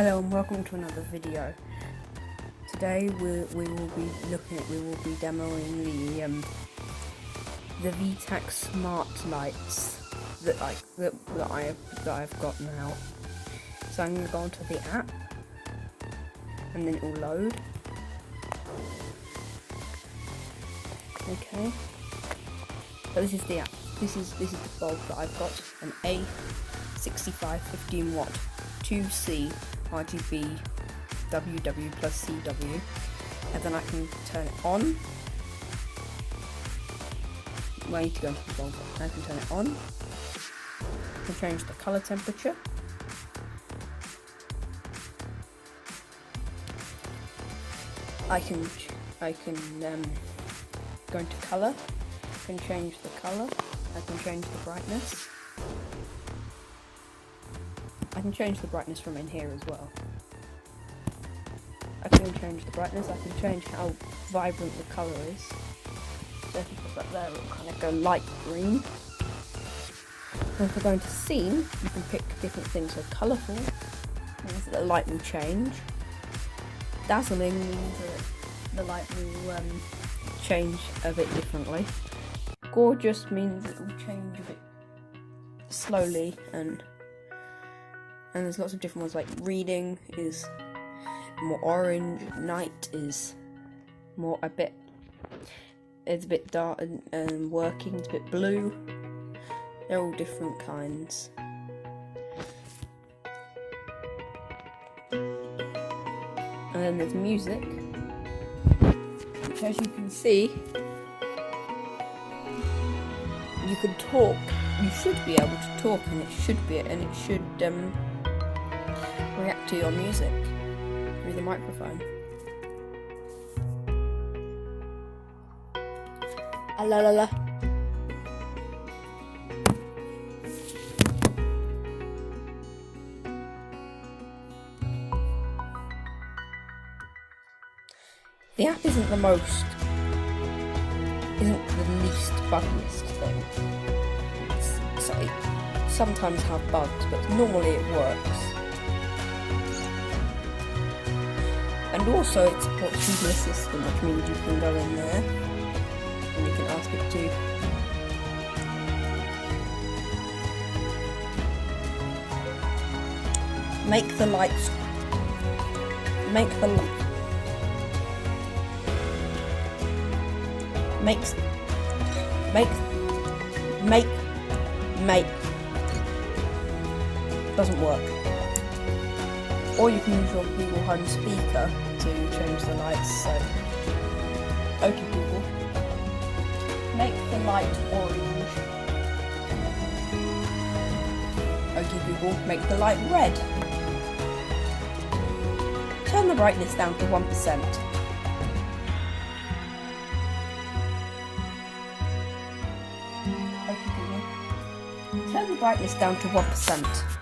Hello and welcome to another video. Today we will be demoing the vtac smart lights that I've got now. So I'm going to go onto the app and then it will load. Okay. So this is the app. This is the bulb that I've got, an A65 15 watt 2C RGB WW plus CW, and then I can turn it on. Well, I need to go into the bulb. I can turn it on. I can change the color temperature. I can go into color. I can change the color. I can change the brightness. I can change the brightness from in here as well. I can change the brightness. I can change how vibrant the colour is. So if you put that there, it will kind of go light green. And if we're going to scene, you can pick different things. So colourful means that the light will change. Dazzling means that the light will change a bit differently. Gorgeous means it will change a bit slowly, and there's lots of different ones, like reading is more orange, night is more it's a bit dark, and working is a bit blue. They're all different kinds. And then there's music, which, as you can see, you can talk. You should be able to talk, and it should react to your music through the microphone. La la la. The app isn't the least buggiest thing. It sometimes have bugs, but normally it works. And also it supports Google Assistant, which means you can go in there and you can ask it to make the lights doesn't work. Or you can use your Google Home speaker to change the lights. So, okay Google, make the light orange. Okay Google, make the light red. Turn the brightness down to 1%. Okay Google, turn the brightness down to 1%.